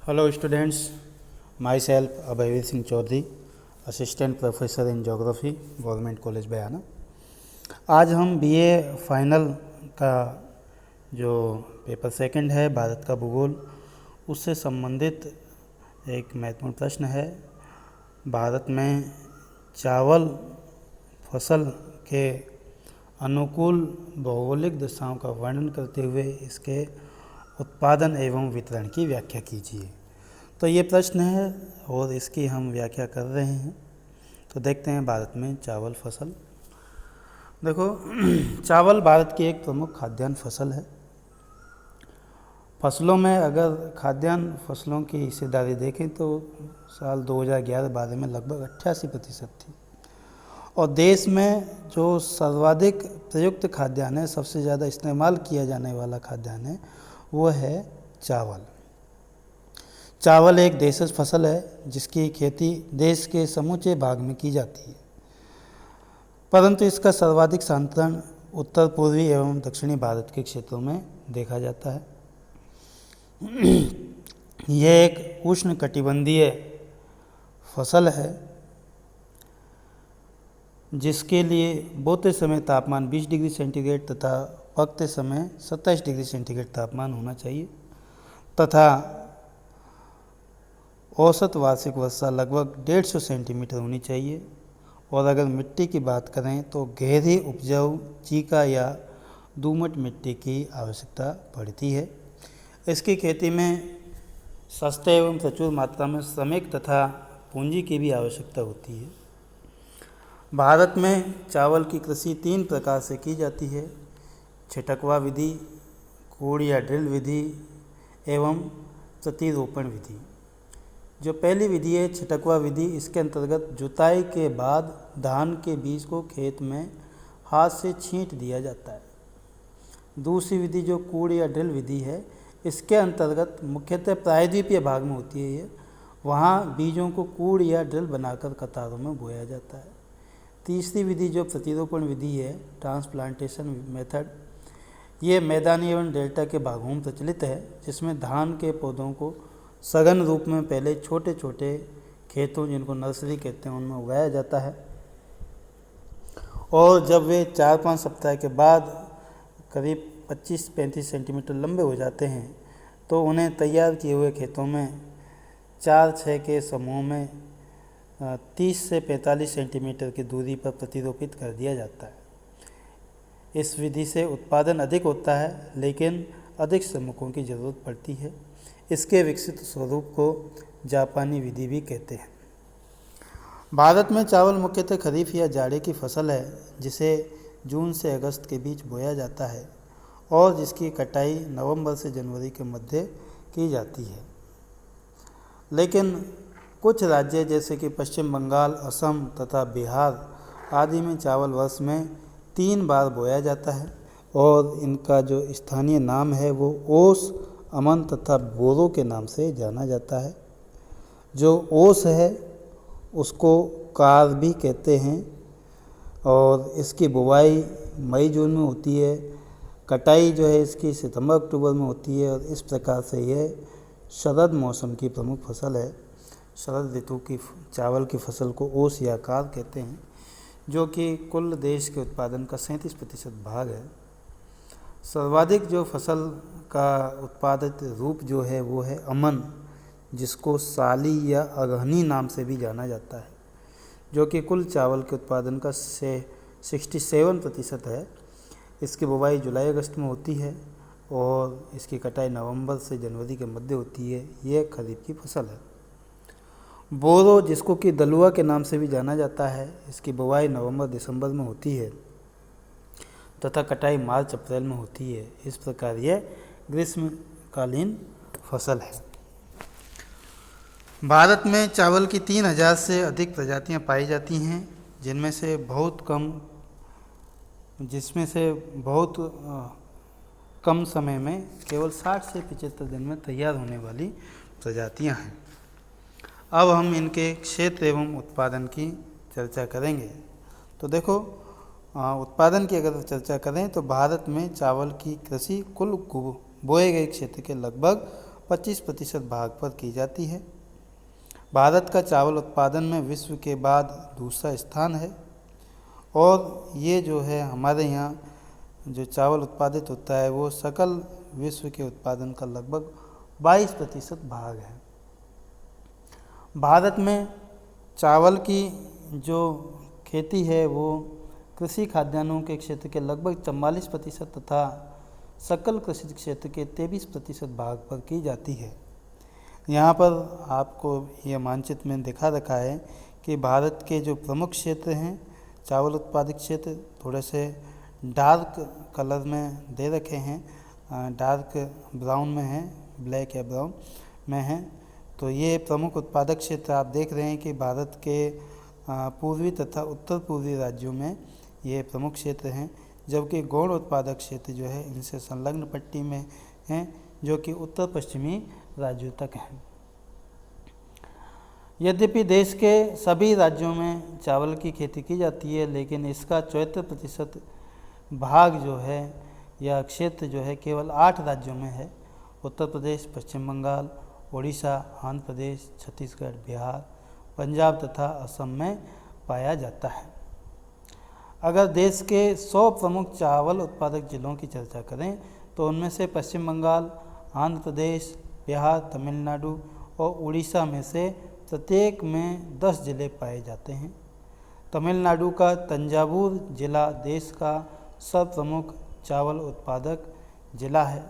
Hello students, myself Abhayveer Singh Chaudhary, assistant professor in geography, government college Bayana. आज हम BA final का जो पेपर सेकंड है भारत का भूगोल, उससे संबंधित एक महत्वपूर्ण प्रश्न है। भारत में चावल फसल के अनुकूल भौगोलिक दशाओं का वर्णन करते हुए इसके उत्पादन एवं वितरण की व्याख्या कीजिए। तो ये प्रश्न है और इसकी हम व्याख्या कर रहे हैं। तो देखते हैं भारत में चावल फसल। देखो, चावल भारत की एक प्रमुख खाद्यान्न फसल है। फसलों में अगर खाद्यान्न फसलों की हिस्सेदारी देखें तो साल 2011-12 में लगभग 88% थी। और देश में जो सर्वाधिक प्रयुक्त खाद्यान्न है, सबसे ज़्यादा इस्तेमाल किया जाने वाला खाद्यान्न है, वो है चावल। चावल एक देशज फसल है जिसकी खेती देश के समूचे भाग में की जाती है, परंतु इसका सर्वाधिक संतरण उत्तर पूर्वी एवं दक्षिणी भारत के क्षेत्रों में देखा जाता है। यह एक उष्णकटिबंधीय फसल है जिसके लिए बोते समय तापमान 20 डिग्री सेंटीग्रेड तथा पकते समय 27 डिग्री सेंटीग्रेड तापमान होना चाहिए तथा औसत वार्षिक वर्षा लगभग 150 सेंटीमीटर होनी चाहिए। और अगर मिट्टी की बात करें तो गहरी उपजाऊ चीका या दोमट मिट्टी की आवश्यकता पड़ती है। इसकी खेती में सस्ते एवं प्रचुर मात्रा में श्रमिक तथा पूंजी की भी आवश्यकता होती है। भारत में चावल की कृषि 3 प्रकार से की जाती है: छिटकवा विधि, कोड़ या ड्रिल विधि एवं प्रतिरोपण विधि। जो पहली विधि है छिटकवा विधि, इसके अंतर्गत जुताई के बाद धान के बीज को खेत में हाथ से छींट दिया जाता है। दूसरी विधि जो कोड़ या ड्रिल विधि है, इसके अंतर्गत मुख्यतः प्रायद्वीपीय भाग में होती है ये, वहाँ बीजों को कोड़ या ड्रिल बनाकर कतारों में बोया जाता है। तीसरी विधि जो प्रतिरोपण विधि है, ट्रांसप्लांटेशन मेथड, ये मैदानी एवं डेल्टा के भागों में प्रचलित है, जिसमें धान के पौधों को सघन रूप में पहले छोटे छोटे खेतों, जिनको नर्सरी कहते हैं, उनमें उगाया जाता है और जब वे 4-5 सप्ताह के बाद करीब 25-35 सेंटीमीटर लंबे हो जाते हैं तो उन्हें तैयार किए हुए खेतों में 4-6 के समूह में 30 से 45 सेंटीमीटर की दूरी पर प्रतिरोपित कर दिया जाता है। इस विधि से उत्पादन अधिक होता है लेकिन अधिक श्रमिकों की ज़रूरत पड़ती है। इसके विकसित स्वरूप को जापानी विधि भी कहते हैं। भारत में चावल मुख्यतः खरीफ या जाड़े की फसल है जिसे जून से अगस्त के बीच बोया जाता है और जिसकी कटाई नवंबर से जनवरी के मध्य की जाती है। लेकिन कुछ राज्य जैसे कि पश्चिम बंगाल, असम तथा बिहार आदि में चावल वर्ष में 3 बार बोया जाता है और इनका जो स्थानीय नाम है वो ओस, अमन तथा बोरो के नाम से जाना जाता है। जो ओस है उसको कार भी कहते हैं और इसकी बुवाई मई जून में होती है। कटाई जो है इसकी सितंबर अक्टूबर में होती है और इस प्रकार से यह शरद मौसम की प्रमुख फसल है। शरद ऋतु की चावल की फसल को ओस या कार कहते हैं, जो कि कुल देश के उत्पादन का 37% भाग है। सर्वाधिक जो फसल का उत्पादित रूप जो है वो है अमन, जिसको साली या अगहनी नाम से भी जाना जाता है, जो कि कुल चावल के उत्पादन का 67% है। इसकी बुवाई जुलाई अगस्त में होती है और इसकी कटाई नवंबर से जनवरी के मध्य होती है। यह खरीफ की फसल है। बोरो, जिसको कि दलुआ के नाम से भी जाना जाता है, इसकी बुवाई नवंबर दिसंबर में होती है तथा कटाई मार्च अप्रैल में होती है। इस प्रकार यह ग्रीष्मकालीन फसल है। भारत में चावल की 3000 से अधिक प्रजातियां पाई जाती हैं, जिसमें से बहुत कम समय में केवल 60 से 75 दिन में तैयार होने वाली प्रजातियां हैं। अब हम इनके क्षेत्र एवं उत्पादन की चर्चा करेंगे। तो देखो, उत्पादन की अगर चर्चा करें तो भारत में चावल की कृषि कुल बोए गए क्षेत्र के लगभग 25% भाग पर की जाती है। भारत का चावल उत्पादन में विश्व के बाद दूसरा स्थान है और ये जो है हमारे यहाँ जो चावल उत्पादित होता है वो सकल विश्व के उत्पादन का लगभग 22% भाग है। भारत में चावल की जो खेती है वो कृषि खाद्यान्नों के क्षेत्र के लगभग 44% तथा सकल कृषि क्षेत्र के 23% भाग पर की जाती है। यहाँ पर आपको यह मानचित्र में दिखा रखा है कि भारत के जो प्रमुख क्षेत्र हैं चावल उत्पादक क्षेत्र थोड़े से डार्क कलर में दे रखे हैं, डार्क ब्राउन में है, ब्लैक या ब्राउन में है। तो ये प्रमुख उत्पादक क्षेत्र आप देख रहे हैं कि भारत के पूर्वी तथा उत्तर पूर्वी राज्यों में ये प्रमुख क्षेत्र हैं, जबकि गौण उत्पादक क्षेत्र जो है इनसे संलग्न पट्टी में हैं जो कि उत्तर पश्चिमी राज्यों तक हैं। यद्यपि देश के सभी राज्यों में चावल की खेती की जाती है, लेकिन इसका 74% भाग जो है या क्षेत्र जो है केवल 8 राज्यों में है। उत्तर प्रदेश, पश्चिम बंगाल, उड़ीसा, आंध्र प्रदेश, छत्तीसगढ़, बिहार, पंजाब तथा असम में पाया जाता है। अगर देश के 100 प्रमुख चावल उत्पादक जिलों की चर्चा करें तो उनमें से पश्चिम बंगाल, आंध्र प्रदेश, बिहार, तमिलनाडु और उड़ीसा में से प्रत्येक में 10 जिले पाए जाते हैं। तमिलनाडु का तंजावुर जिला देश का सर्वप्रमुख चावल उत्पादक जिला है।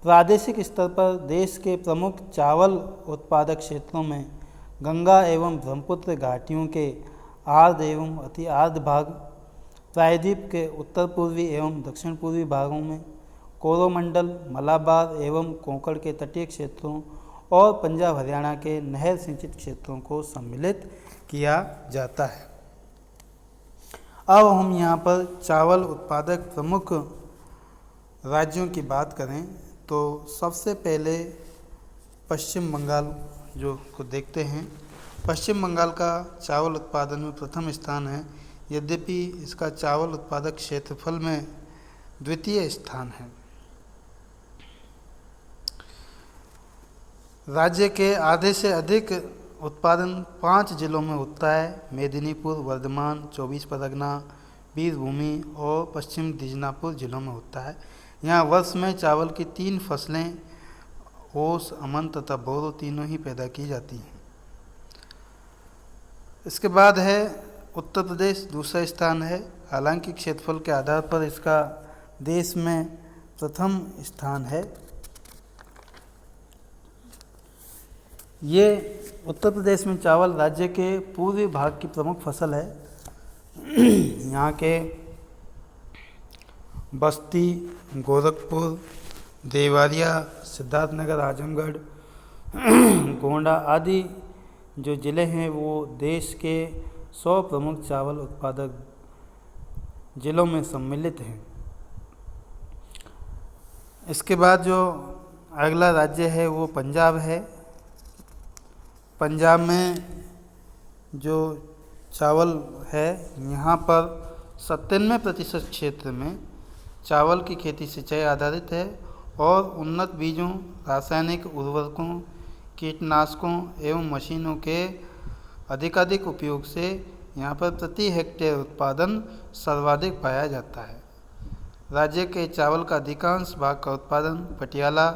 प्रादेशिक स्तर पर देश के प्रमुख चावल उत्पादक क्षेत्रों में गंगा एवं ब्रह्मपुत्र घाटियों के आर्द्र एवं अति आर्द्र भाग, प्रायद्वीप के उत्तर पूर्वी एवं दक्षिण पूर्वी भागों में, कोरोमंडल, मलाबार एवं कोंकण के तटीय क्षेत्रों और पंजाब हरियाणा के नहर सिंचित क्षेत्रों को सम्मिलित किया जाता है। अब हम यहाँ पर चावल उत्पादक प्रमुख राज्यों की बात करें तो सबसे पहले पश्चिम बंगाल जो को देखते हैं। पश्चिम बंगाल का चावल उत्पादन में प्रथम स्थान है, यद्यपि इसका चावल उत्पादक क्षेत्रफल में द्वितीय स्थान है। राज्य के आधे से अधिक उत्पादन 5 जिलों में होता है, मेदिनीपुर, वर्धमान, 24 परगना, वीरभूमि और पश्चिम दिजनापुर जिलों में होता है। यहाँ वर्ष में चावल की 3 फसलें ओस, अमन तथा बोरो तीनों ही पैदा की जाती हैं। इसके बाद है उत्तर प्रदेश, दूसरा स्थान है। हालांकि क्षेत्रफल के आधार पर इसका देश में प्रथम स्थान है। ये उत्तर प्रदेश में चावल राज्य के पूर्वी भाग की प्रमुख फसल है। यहाँ के बस्ती, गोरखपुर, देवरिया, सिद्धार्थनगर, आजमगढ़, गोंडा आदि जो ज़िले हैं वो देश के 100 प्रमुख चावल उत्पादक ज़िलों में सम्मिलित हैं। इसके बाद जो अगला राज्य है वो पंजाब है। पंजाब में जो चावल है यहाँ पर 97% क्षेत्र में चावल की खेती सिंचाई आधारित है और उन्नत बीजों, रासायनिक उर्वरकों, कीटनाशकों एवं मशीनों के अधिकाधिक उपयोग से यहाँ पर प्रति हेक्टेयर उत्पादन सर्वाधिक पाया जाता है। राज्य के चावल का अधिकांश भाग का उत्पादन पटियाला,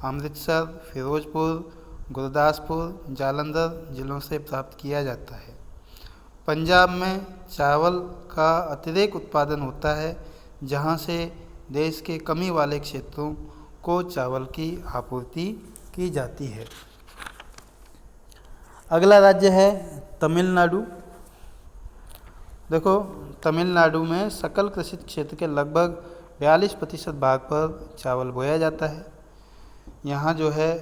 अमृतसर, फिरोजपुर, गुरदासपुर, जालंधर जिलों से प्राप्त किया जाता है। पंजाब में चावल का अतिरिक्त उत्पादन होता है, जहां से देश के कमी वाले क्षेत्रों को चावल की आपूर्ति की जाती है। अगला राज्य है तमिलनाडु। देखो, तमिलनाडु में सकल कृषि क्षेत्र के लगभग 42% भाग पर चावल बोया जाता है। यहाँ जो है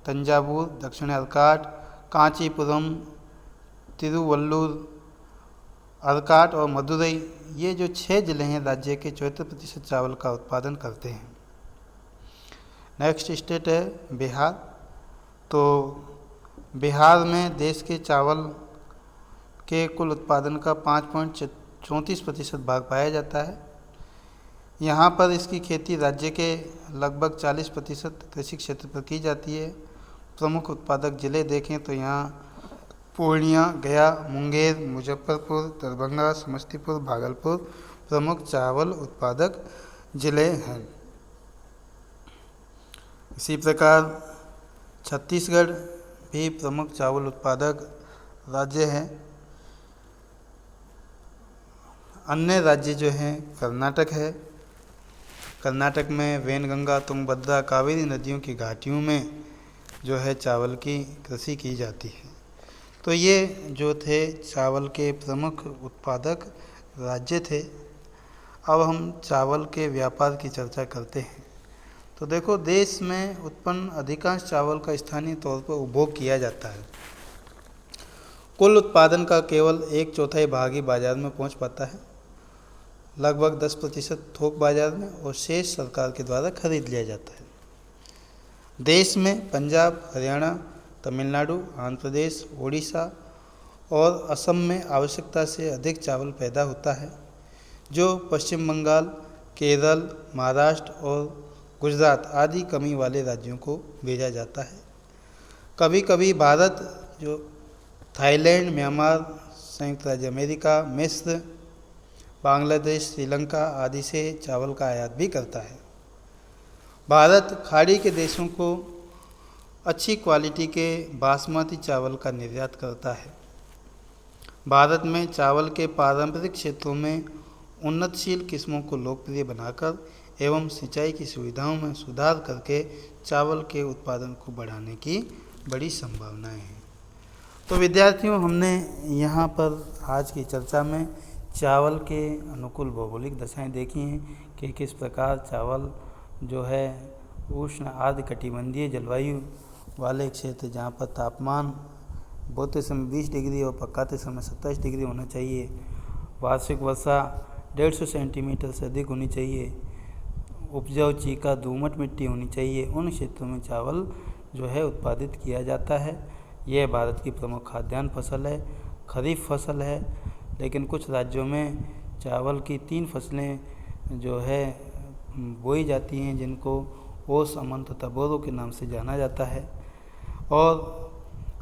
तंजावुर, दक्षिण अर्काट, कांचीपुरम, तिरुवल्लुर, अर्काट और मदुरई, ये जो 6 ज़िले हैं राज्य के 74% चावल का उत्पादन करते हैं। नेक्स्ट स्टेट है बिहार। तो बिहार में देश के चावल के कुल उत्पादन का 5.34% भाग पाया जाता है। यहाँ पर इसकी खेती राज्य के लगभग 40% कृषि क्षेत्र पर की जाती है। प्रमुख उत्पादक जिले देखें तो यहाँ पूर्णिया, गया, मुंगेर, मुजफ्फरपुर, दरभंगा, समस्तीपुर, भागलपुर प्रमुख चावल उत्पादक जिले हैं। इसी प्रकार छत्तीसगढ़ भी प्रमुख चावल उत्पादक राज्य है। अन्य राज्य जो हैं कर्नाटक है। कर्नाटक में वैनगंगा, तुंगभद्रा, कावेरी नदियों की घाटियों में जो है चावल की कृषि की जाती है। तो ये जो थे चावल के प्रमुख उत्पादक राज्य थे। अब हम चावल के व्यापार की चर्चा करते हैं। तो देखो, देश में उत्पन्न अधिकांश चावल का स्थानीय तौर पर उपभोग किया जाता है। कुल उत्पादन का केवल 1/4 भाग ही बाजार में पहुंच पाता है, लगभग 10% थोक बाजार में, और शेष सरकार के द्वारा खरीद लिया जाता है। देश में पंजाब, हरियाणा, तमिलनाडु, आंध्र प्रदेश, ओडिशा और असम में आवश्यकता से अधिक चावल पैदा होता है, जो पश्चिम बंगाल, केरल, महाराष्ट्र और गुजरात आदि कमी वाले राज्यों को भेजा जाता है। कभी कभी भारत जो थाईलैंड, म्यांमार, संयुक्त राज्य अमेरिका, मिस्र, बांग्लादेश, श्रीलंका आदि से चावल का आयात भी करता है। भारत खाड़ी के देशों को अच्छी क्वालिटी के बासमती चावल का निर्यात करता है। भारत में चावल के पारंपरिक क्षेत्रों में उन्नतशील किस्मों को लोकप्रिय बनाकर एवं सिंचाई की सुविधाओं में सुधार करके चावल के उत्पादन को बढ़ाने की बड़ी संभावनाएं हैं। तो विद्यार्थियों, हमने यहाँ पर आज की चर्चा में चावल के अनुकूल भौगोलिक दशाएं देखी हैं कि किस प्रकार चावल जो है उष्ण आर्द्र कटिबंधीय जलवायु वाले क्षेत्र, जहाँ पर तापमान बोते समय 20 डिग्री और पकाते समय 27 डिग्री होना चाहिए, वार्षिक वर्षा 150 सेंटीमीटर से अधिक होनी चाहिए, उपजाऊ चीका दोमट मिट्टी होनी चाहिए, उन क्षेत्रों में चावल जो है उत्पादित किया जाता है। यह भारत की प्रमुख खाद्यान्न फसल है, खरीफ फसल है, लेकिन कुछ राज्यों में चावल की 3 फसलें जो है बोई जाती हैं, जिनको ओस, अमन तथा बोरो के नाम से जाना जाता है। और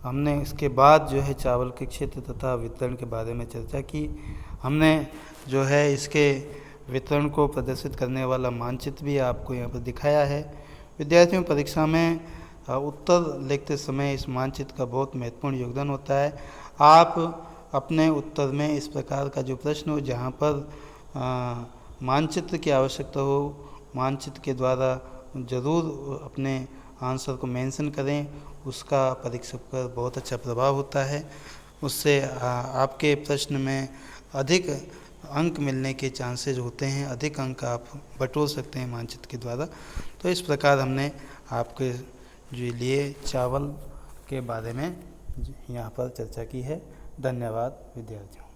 हमने इसके बाद जो है चावल के क्षेत्र तथा वितरण के बारे में चर्चा की। हमने जो है इसके वितरण को प्रदर्शित करने वाला मानचित्र भी आपको यहाँ पर दिखाया है। विद्यार्थियों, परीक्षा में उत्तर लिखते समय इस मानचित्र का बहुत महत्वपूर्ण योगदान होता है। आप अपने उत्तर में इस प्रकार का जो प्रश्न हो, जहाँ पर मानचित्र की आवश्यकता हो, मानचित्र के द्वारा ज़रूर अपने आंसर को मेंशन करें। उसका परीक्षक पर बहुत अच्छा प्रभाव होता है। उससे आपके प्रश्न में अधिक अंक मिलने के चांसेस होते हैं, अधिक अंक आप बटोर सकते हैं मानचित्र के द्वारा। तो इस प्रकार हमने आपके जो लिए चावल के बारे में यहाँ पर चर्चा की है। धन्यवाद विद्यार्थियों।